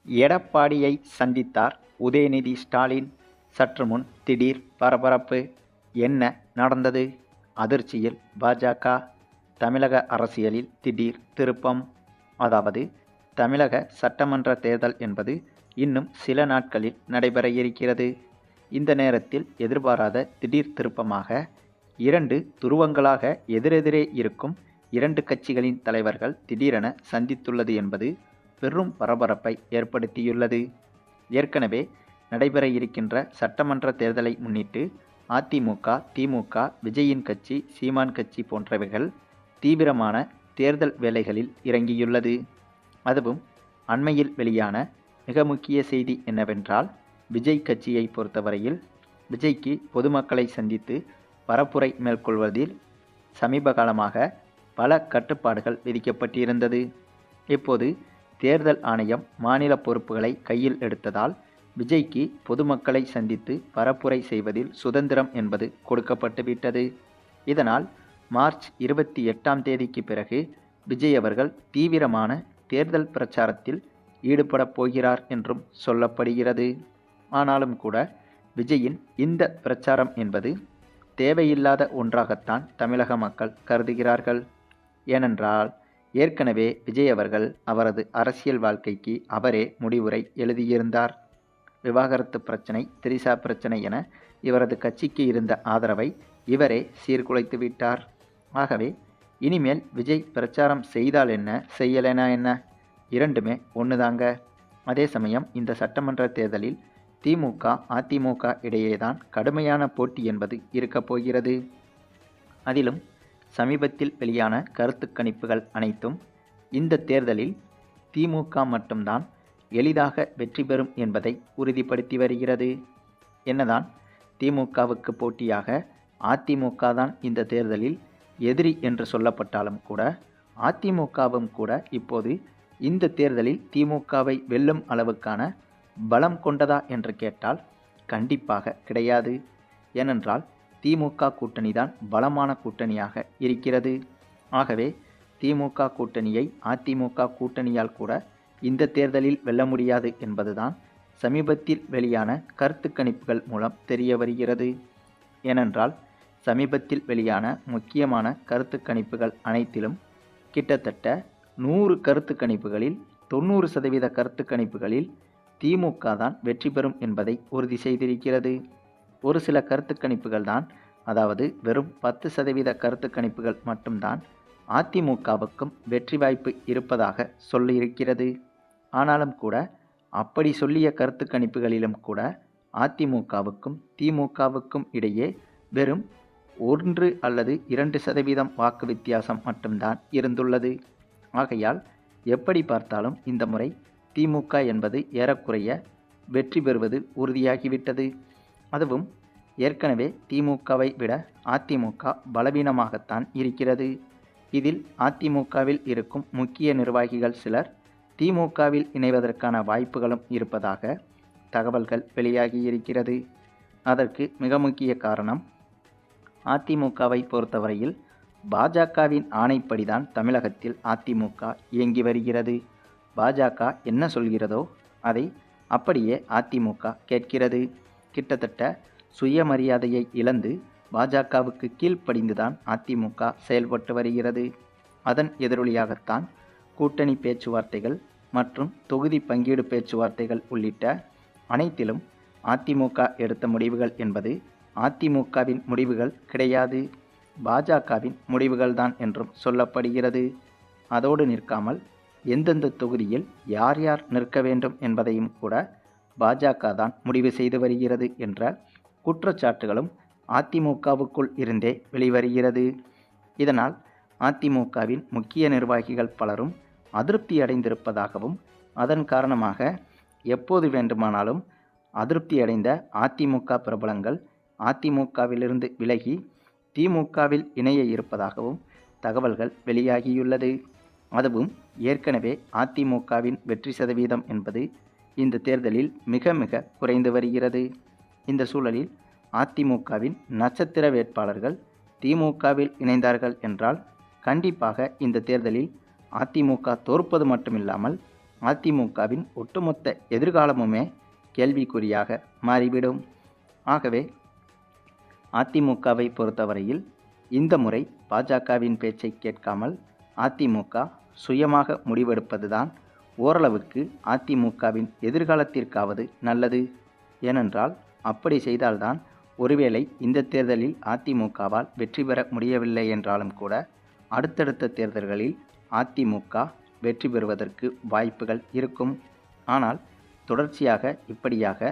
எடப்பாடியை சந்தித்தார் உதயநிதி ஸ்டாலின். சற்று முன் திடீர் பரபரப்பு. என்ன நடந்தது? அதிர்ச்சியில் பாஜக. தமிழக அரசியலில் திடீர் திருப்பம். அதாவது தமிழக சட்டமன்ற தேர்தல் என்பது இன்னும் சில நாட்களில் நடைபெற இருக்கிறது. இந்த நேரத்தில் எதிர்பாராத திடீர் திருப்பமாக 2 துருவங்களாக எதிரெதிரே இருக்கும் 2 கட்சிகளின் தலைவர்கள் திடீரென சந்தித்துள்ளது என்பது பெரும் பரபரப்பை ஏற்படுத்தியுள்ளது. ஏற்கனவே நடைபெற இருக்கின்ற சட்டமன்ற தேர்தலை முன்னிட்டு அதிமுக, திமுக, விஜயின் கட்சி, சீமான் கட்சி போன்றவைகள் தீவிரமான தேர்தல் வேலைகளில் இறங்கியுள்ளது. அதுவும் அண்மையில் வெளியான மிக முக்கிய செய்தி என்னவென்றால், விஜய் கட்சியை பொறுத்தவரையில் விஜய்க்கு பொதுமக்களை சந்தித்து பரப்புரை மேற்கொள்வதில் சமீப காலமாக பல கட்டுப்பாடுகள் விதிக்கப்பட்டிருந்தது. இப்போது தேர்தல் ஆணையம் மாநில பொறுப்புகளை கையில் எடுத்ததால் விஜய்க்கு பொதுமக்களை சந்தித்து பரப்புரை செய்வதில் சுதந்திரம் என்பது கொடுக்கப்பட்டுவிட்டது. இதனால் மார்ச் 28ஆம் தேதிக்கு பிறகு விஜய் அவர்கள் தீவிரமான தேர்தல் பிரச்சாரத்தில் ஈடுபடப் போகிறார் என்றும் சொல்லப்படுகிறது. ஆனாலும் கூட விஜயின் இந்த பிரச்சாரம் என்பது தேவையில்லாத ஒன்றாகத்தான் தமிழக மக்கள் கருதுகிறார்கள். ஏனென்றால் ஏற்கனவே விஜய் அவர்கள் அவரது அரசியல் வாழ்க்கைக்கு அவரே முடிவுரை எழுதியிருந்தார். விவாகரத்து பிரச்சனை, திரிசா பிரச்சனை என இவரது கட்சிக்கு இருந்த ஆதரவை இவரே சீர்குலைத்து விட்டார். ஆகவே இனிமேல் விஜய் பிரச்சாரம் செய்தால் என்ன, செய்யலைனா என்ன, இரண்டுமே ஒன்றுதாங்க. அதே சமயம் இந்த சட்டமன்ற தேர்தலில் திமுக, அதிமுக இடையேதான் கடுமையான போட்டி என்பது இருக்கப் போகிறது. அதிலும் சமீபத்தில் வெளியான கருத்து கணிப்புகள் அனைத்தும் இந்த தேர்தலில் திமுக மட்டும்தான் எளிதாக வெற்றி பெறும் என்பதை உறுதிப்படுத்தி வருகிறது. என்னதான் திமுகவுக்கு போட்டியாக அதிமுக தான் இந்த தேர்தலில் எதிரி என்று சொல்லப்பட்டாலும் கூட, அதிமுகவும் கூட இப்போது இந்த தேர்தலில் திமுகவை வெல்லும் அளவுக்கான பலம் கொண்டதா என்று கேட்டால் கண்டிப்பாக கிடையாது. ஏனென்றால் திமுக கூட்டணி தான் பலமான கூட்டணியாக இருக்கிறது. ஆகவே திமுக கூட்டணியை அதிமுக கூட்டணியால் கூட இந்த தேர்தலில் வெல்ல முடியாது என்பதுதான் சமீபத்தில் வெளியான கருத்து கணிப்புகள் மூலம் தெரிய வருகிறது. ஏனென்றால் சமீபத்தில் வெளியான முக்கியமான கருத்து கணிப்புகள் அனைத்திலும் கிட்டத்தட்ட 100 கருத்து கணிப்புகளில் 90% கருத்து கணிப்புகளில் திமுக தான் வெற்றி பெறும் என்பதை உறுதி செய்திருக்கிறது. ஒரு சில கருத்து கணிப்புகள் தான், அதாவது வெறும் 10% கருத்து கணிப்புகள் மட்டும்தான் அதிமுகவுக்கும் வெற்றி வாய்ப்பு இருப்பதாக சொல்லியிருக்கிறது. ஆனாலும் கூட அப்படி சொல்லிய கருத்து கணிப்புகளிலும் கூட அதிமுகவுக்கும் திமுகவுக்கும் இடையே வெறும் 1 அல்லது 2% வாக்கு வித்தியாசம் மட்டும்தான் இருந்துள்ளது. ஆகையால் எப்படி பார்த்தாலும் இந்த முறை திமுக என்பது ஏறக்குறைய வெற்றி பெறுவது உறுதியாகிவிட்டது. அதுவும் ஏற்கனவே திமுகவை விட அதிமுக பலவீனமாகத்தான் இருக்கிறது. இதில் அதிமுகவில் இருக்கும் முக்கிய நிர்வாகிகள் சிலர் திமுகவில் இணைவதற்கான வாய்ப்புகளும் இருப்பதாக தகவல்கள் வெளியாகியிருக்கிறது. அதற்கு மிக முக்கிய காரணம், அதிமுகவை பொறுத்தவரையில் பாஜகவின் ஆணைப்படிதான் தமிழகத்தில் அதிமுக இயங்கி வருகிறது. பாஜக என்ன சொல்கிறதோ அதை அப்படியே அதிமுக கேட்கிறது. கிட்டத்தட்ட சுயமரியாதையை இழந்து பாஜகவுக்கு கீழ்ப்படிந்துதான் அதிமுக செயல்பட்டு வருகிறது. அதன் எதிரொலியாகத்தான் கூட்டணி பேச்சுவார்த்தைகள் மற்றும் தொகுதி பங்கீடு பேச்சுவார்த்தைகள் உள்ளிட்ட அனைத்திலும் அதிமுக எடுத்த முடிவுகள் என்பது அதிமுகவின் முடிவுகள் கிடையாது, பாஜகவின் முடிவுகள்தான் என்றும் சொல்லப்படுகிறது. அதோடு நிற்காமல் எந்தெந்த தொகுதியில் யார் யார் நிற்க வேண்டும் என்பதையும் கூட பாஜக தான் முடிவு செய்து வருகிறது என்ற குற்றச்சாட்டுகளும் அதிமுகவுக்குள் இருந்தே வெளிவருகிறது. இதனால் அதிமுகவின் முக்கிய நிர்வாகிகள் பலரும் அதிருப்தி அடைந்திருப்பதாகவும், அதன் காரணமாக எப்போது வேண்டுமானாலும் அதிருப்தி அடைந்த அதிமுக பிரபலங்கள் அதிமுகவிலிருந்து விலகி திமுகவில் இணைய இருப்பதாகவும் தகவல்கள் வெளியாகியுள்ளது. அதுவும் ஏற்கனவே அதிமுகவின் வெற்றி சதவீதம் என்பது இந்த தேர்தலில் மிக மிக குறைந்து வருகிறது. இந்த சூழலில் அதிமுகவின் நட்சத்திர வேட்பாளர்கள் திமுகவில் இணைந்தார்கள் என்றால் கண்டிப்பாக இந்த தேர்தலில் அதிமுக தோற்பது மட்டுமில்லாமல் அதிமுகவின் ஒட்டுமொத்த எதிர்காலமுமே கேள்விக்குறியாக மாறிவிடும். ஆகவே அதிமுகவை பொறுத்தவரையில் இந்த முறை பாஜகவின் பேச்சை கேட்காமல் அதிமுக சுயமாக முடிவெடுப்பதுதான் ஓரளவுக்கு அதிமுகவின் எதிர்காலத்திற்காவது நல்லது. ஏனென்றால் அப்படி செய்தால்தான் ஒருவேளை இந்த தேர்தலில் அதிமுகவால் வெற்றி பெற முடியவில்லை என்றாலும் கூட அடுத்தடுத்த தேர்தல்களில் அதிமுக வெற்றி பெறுவதற்கு வாய்ப்புகள் இருக்கும். ஆனால் தொடர்ச்சியாக இப்படியாக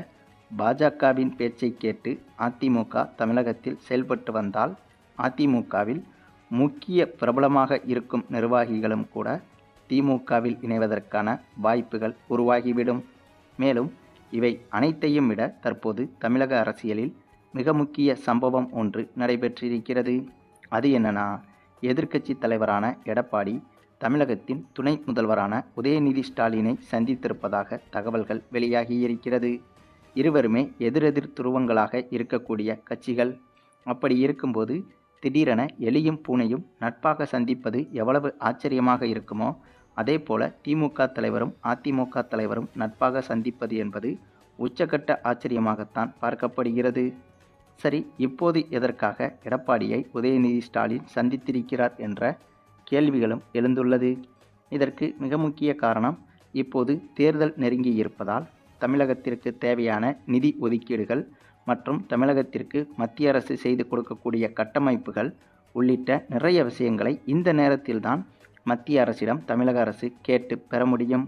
பாஜகவின் பேச்சை கேட்டு அதிமுக தமிழகத்தில் செயல்பட்டு வந்தால் அதிமுகவில் முக்கிய பிரபலமாக இருக்கும் நிர்வாகிகளும் கூட திமுகவில் இணைவதற்கான வாய்ப்புகள் உருவாகிவிடும். மேலும் இவை அனைத்தையும் விட தற்போது தமிழக அரசியலில் மிக முக்கிய சம்பவம் ஒன்று நடைபெற்றிருக்கிறது. அது என்னன்னா, எதிர்க்கட்சி தலைவரான எடப்பாடி தமிழகத்தின் துணை முதல்வரான உதயநிதி ஸ்டாலினை சந்தித்திருப்பதாக தகவல்கள் வெளியாகியிருக்கிறது. இருவருமே எதிரெதிர் துருவங்களாக இருக்கக்கூடிய கட்சிகள். அப்படி இருக்கும்போது திடீரென எலியும் பூனையும் நட்பாக சந்திப்பது எவ்வளவு ஆச்சரியமாக இருக்குமோ, அதே போல திமுக தலைவரும் அதிமுக தலைவரும் நட்பாக சந்திப்பது என்பது உச்சக்கட்ட ஆச்சரியமாகத்தான் பார்க்கப்படுகிறது. சரி, இப்போது எதற்காக எடப்பாடியை உதயநிதி ஸ்டாலின் சந்தித்திருக்கிறார் என்ற கேள்விகளும் எழுந்துள்ளது. இதற்கு மிக முக்கிய காரணம், இப்போது தேர்தல் நெருங்கி இருப்பதால் தமிழகத்திற்கு தேவையான நிதி ஒதுக்கீடுகள் மற்றும் தமிழகத்திற்கு மத்திய அரசு செய்து கொடுக்கக்கூடிய கட்டமைப்புகள் உள்ளிட்ட நிறைய விஷயங்களை இந்த நேரத்தில்தான் மத்திய அரசிடம் தமிழக அரசு கேட்டு பெற முடியும்.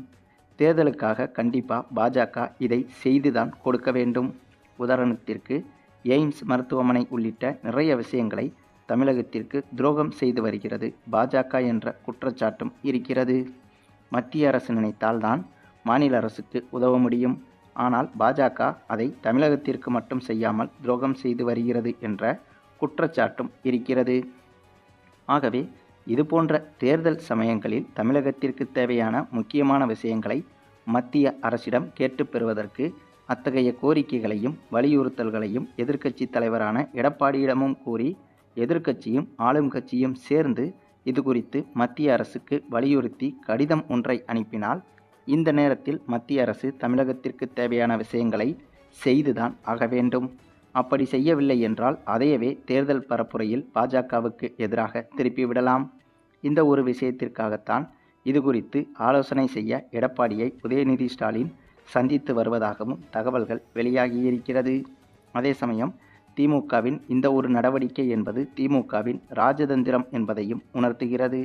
தேர்தலுக்காக கண்டிப்பாக பாஜக இதை செய்துதான் கொடுக்க வேண்டும். உதாரணத்திற்கு எய்ம்ஸ் மருத்துவமனை உள்ளிட்ட நிறைய விஷயங்களை தமிழகத்திற்கு துரோகம் செய்து வருகிறது பாஜக என்ற குற்றச்சாட்டும் இருக்கிறது. மத்திய அரசு நினைத்தால்தான் மாநில அரசுக்கு உதவ முடியும். ஆனால் பாஜக அதை தமிழகத்திற்கு மட்டும் செய்யாமல் துரோகம் செய்து வருகிறது என்ற குற்றச்சாட்டும் இருக்கிறது. ஆகவே இதுபோன்ற தேர்தல் சமயங்களில் தமிழகத்திற்கு தேவையான முக்கியமான விஷயங்களை மத்திய அரசிடம் கேட்டு பெறுவதற்கு அத்தகைய கோரிக்கைகளையும் வலியுறுத்தல்களையும் எதிர்க்கட்சி தலைவரான எடப்பாடியிடமும் கூறி எதிர்க்கட்சியும் ஆளும் கட்சியும் சேர்ந்து இது குறித்து மத்திய அரசுக்கு வலியுறுத்தி கடிதம் ஒன்றை அனுப்பினால் இந்த நேரத்தில் மத்திய அரசு தமிழகத்திற்கு தேவையான விஷயங்களை செய்துதான் ஆக வேண்டும். அப்படி செய்யவில்லை என்றால் அதையவே தேர்தல் பரப்புரையில் பாஜகவுக்கு எதிராக திருப்பிவிடலாம். இந்த ஒரு விஷயத்திற்காகத்தான் இது குறித்து ஆலோசனை செய்ய எடப்பாடியை உதயநிதி ஸ்டாலின் சந்தித்து வருவதாகவும் தகவல்கள் வெளியாகியிருக்கிறது. அதே சமயம் திமுகவின் இந்த ஒரு நடவடிக்கை என்பது திமுகவின் ராஜதந்திரம் என்பதையும் உணர்த்துகிறது.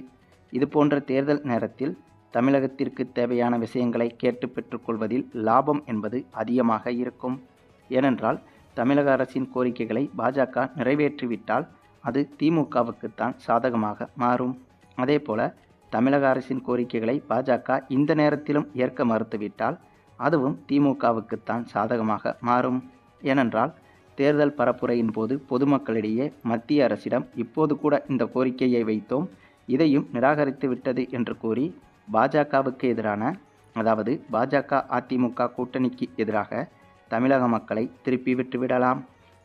இதுபோன்ற தேர்தல் நேரத்தில் தமிழகத்திற்கு தேவையான விஷயங்களை கேட்டு பெற்றுக்கொள்வதில் லாபம் என்பது அதிகமாக இருக்கும். ஏனென்றால் தமிழக அரசின் கோரிக்கைகளை பாஜக நிறைவேற்றிவிட்டால் அது திமுகவுக்குத்தான் சாதகமாக மாறும். அதேபோல தமிழக அரசின் கோரிக்கைகளை பாஜக இந்த நேரத்திலும் ஏற்க மறுத்துவிட்டால் அதுவும் திமுகவுக்குத்தான் சாதகமாக மாறும். ஏனென்றால் தேர்தல் பரப்புரையின் போது பொதுமக்களிடையே மத்திய அரசிடம் இப்போது கூட இந்த கோரிக்கையை வைத்தோம், இதையும் நிராகரித்து விட்டது என்று கூறி பாஜகவுக்கு எதிரான, அதாவது பாஜக அதிமுக கூட்டணிக்கு எதிராக தமிழக மக்களை திருப்பி விட்டுவிடலாம்.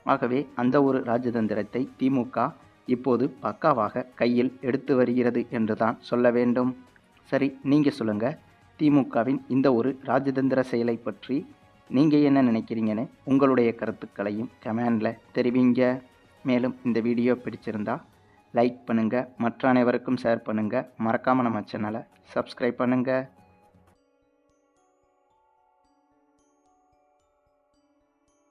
ஆகவே அந்த ஒரு ராஜதந்திரத்தை திமுக இப்போது பக்காவாக கையில் எடுத்து வருகிறது என்றுதான் சொல்ல வேண்டும். சரி, நீங்கள் சொல்லுங்கள், திமுகவின் இந்த ஒரு ராஜதந்திர செயலை பற்றி நீங்கள் என்ன நினைக்கிறீங்கன்னு உங்களுடைய கருத்துக்களையும் கமெண்டில் தெரிவிங்க. மேலும் இந்த வீடியோ பிடிச்சிருந்தா லைக் பண்ணுங்கள், மற்ற அனைவருக்கும் ஷேர் பண்ணுங்கள், மறக்காமல் நம்ம சேனலை சப்ஸ்கிரைப் பண்ணுங்கள்.